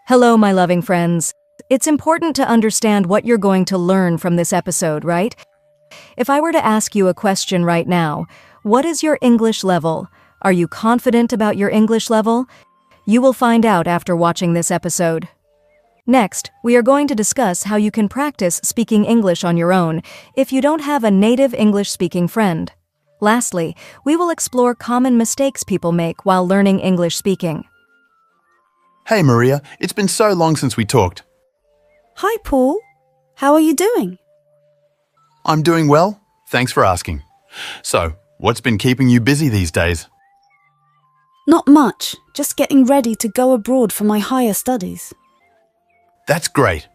Hello, my loving friends. It's important to understand what you're going to learn from this episode, right? If I were to ask you a question right now, what is your English level? Are you confident about your English level? You will find out after watching this episode. Next, we are going to discuss how you can practice speaking English on your own if you don't have a native English-speaking friend. Lastly, we will explore common mistakes people make while learning English speaking. Hey Maria, it's been so long since we talked. Hi, Paul. How are you doing? I'm doing well, thanks for asking. So, what's been keeping you busy these days? Not much, just getting ready to go abroad for my higher studies. That's great.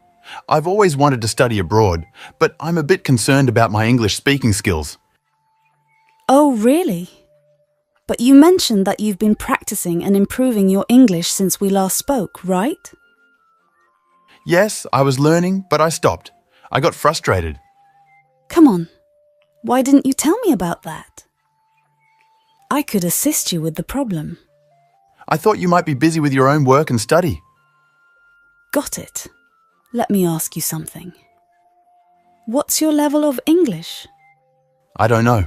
I've always wanted to study abroad, but I'm a bit concerned about my English speaking skills. Oh, really? But you mentioned that you've been practicing and improving your English since we last spoke, right? Yes, I was learning, but I stopped. I got frustrated. Come on, why didn't you tell me about that? I could assist you with the problem. I thought you might be busy with your own work and study. Got it. Let me ask you something. What's your level of English? I don't know.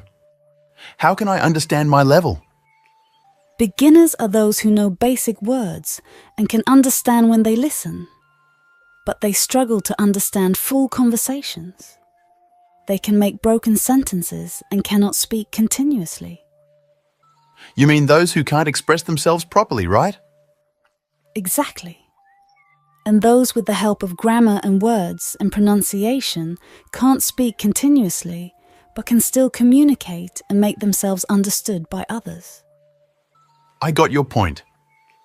How can I understand my level? Beginners are those who know basic words and can understand when they listen, but they struggle to understand full conversations. They can make broken sentences and cannot speak continuously. You mean those who can't express themselves properly, right? Exactly. And those with the help of grammar and words and pronunciation can't speak continuously, but can still communicate and make themselves understood by others. I got your point.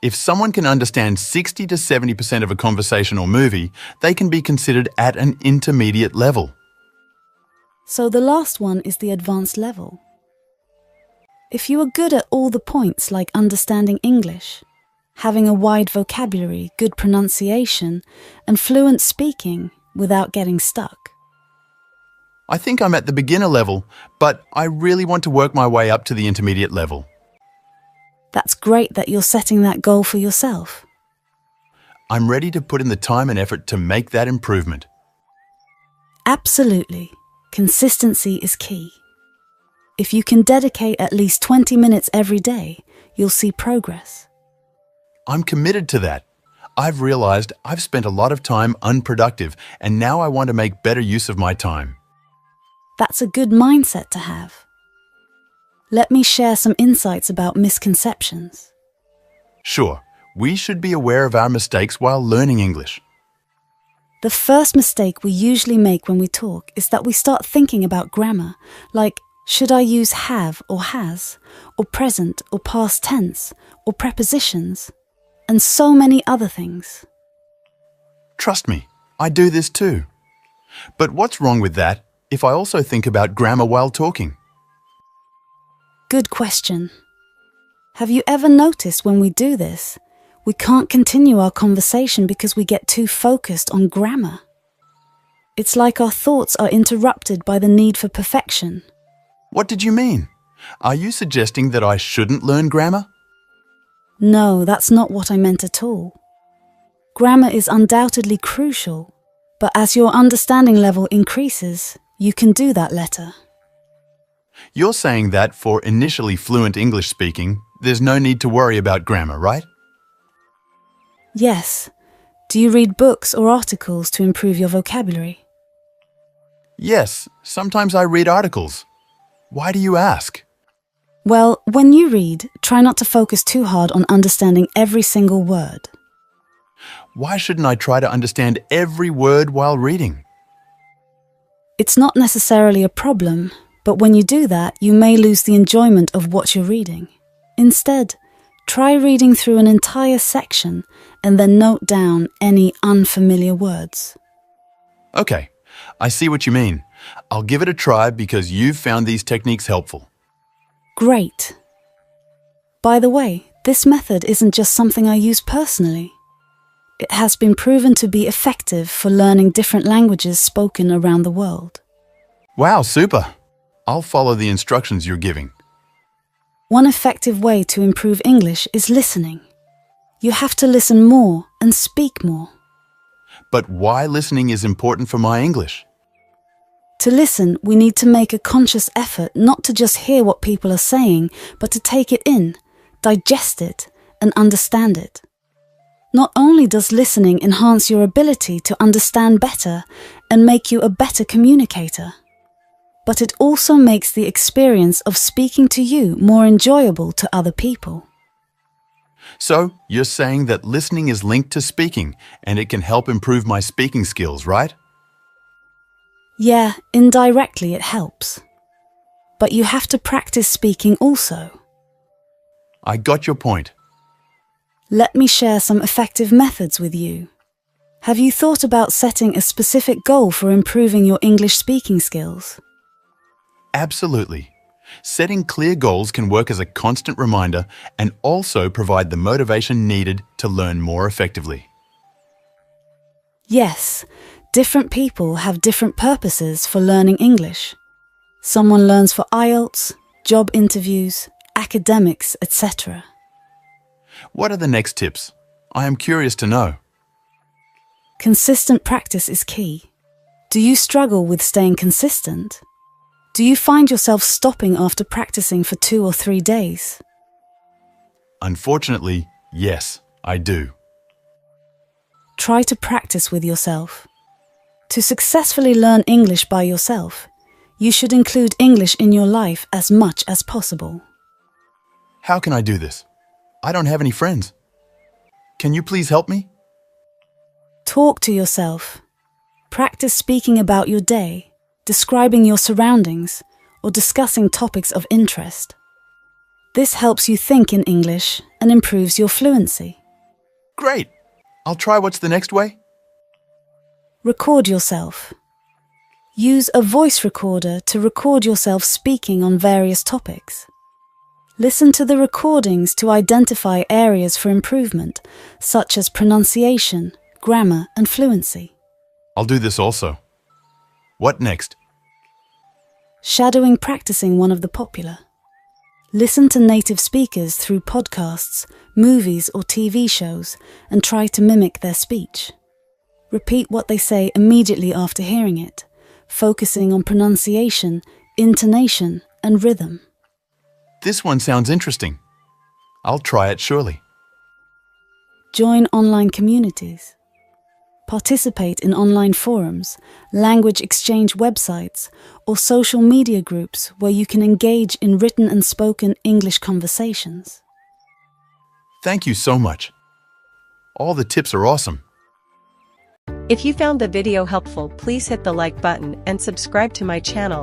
If someone can understand 60 to 70% of a conversation or movie, they can be considered at an intermediate level. So the last one is the advanced level. If you are good at all the points like understanding English, having a wide vocabulary, good pronunciation, and fluent speaking without getting stuck. I think I'm at the beginner level, but I really want to work my way up to the intermediate level. That's great that you're setting that goal for yourself. I'm ready to put in the time and effort to make that improvement. Absolutely. Consistency is key. If you can dedicate at least 20 minutes every day, you'll see progress. I'm committed to that. I've realized I've spent a lot of time unproductive, and now I want to make better use of my time. That's a good mindset to have. Let me share some insights about misconceptions. Sure, we should be aware of our mistakes while learning English. The first mistake we usually make when we talk is that we start thinking about grammar, like should I use have or has, or present or past tense, or prepositions, and so many other things. Trust me, I do this too. But what's wrong with that if I also think about grammar while talking? Good question. Have you ever noticed when we do this, we can't continue our conversation because we get too focused on grammar? It's like our thoughts are interrupted by the need for perfection. What did you mean? Are you suggesting that I shouldn't learn grammar? No, that's not what I meant at all. Grammar is undoubtedly crucial, but as your understanding level increases, you can do that better. You're saying that for initially fluent English speaking, there's no need to worry about grammar, right? Yes. Do you read books or articles to improve your vocabulary? Yes, sometimes I read articles. Why do you ask? Well, when you read, try not to focus too hard on understanding every single word. Why shouldn't I try to understand every word while reading? It's not necessarily a problem, but when you do that, you may lose the enjoyment of what you're reading. Instead, try reading through an entire section and then note down any unfamiliar words. Okay, I see what you mean. I'll give it a try because you've found these techniques helpful. Great. By the way, this method isn't just something I use personally. It has been proven to be effective for learning different languages spoken around the world. Wow, super! I'll follow the instructions you're giving. One effective way to improve English is listening. You have to listen more and speak more. But why listening is important for my English? To listen, we need to make a conscious effort not to just hear what people are saying, but to take it in, digest it, and understand it. Not only does listening enhance your ability to understand better and make you a better communicator, but it also makes the experience of speaking to you more enjoyable to other people. So, you're saying that listening is linked to speaking and it can help improve my speaking skills, right? Yeah, indirectly it helps. But you have to practice speaking also. I got your point. Let me share some effective methods with you. Have you thought about setting a specific goal for improving your English speaking skills? Absolutely. Setting clear goals can work as a constant reminder and also provide the motivation needed to learn more effectively. Yes, different people have different purposes for learning English. Someone learns for IELTS, job interviews, academics, etc. What are the next tips? I am curious to know. Consistent practice is key. Do you struggle with staying consistent? Do you find yourself stopping after practicing for 2 or 3 days? Unfortunately, yes, I do. Try to practice with yourself. To successfully learn English by yourself, you should include English in your life as much as possible. How can I do this? I don't have any friends. Can you please help me? Talk to yourself. Practice speaking about your day, describing your surroundings, or discussing topics of interest. This helps you think in English and improves your fluency. Great! I'll try. What's the next way? Record yourself. Use a voice recorder to record yourself speaking on various topics. Listen to the recordings to identify areas for improvement, such as pronunciation, grammar, and fluency. I'll do this also. What next? Shadowing practicing one of the popular. Listen to native speakers through podcasts, movies, or TV shows and try to mimic their speech. Repeat what they say immediately after hearing it, focusing on pronunciation, intonation, and rhythm. This one sounds interesting. I'll try it surely. Join online communities. Participate in online forums, language exchange websites, or social media groups where you can engage in written and spoken English conversations. Thank you so much. All the tips are awesome. If you found the video helpful, please hit the like button and subscribe to my channel.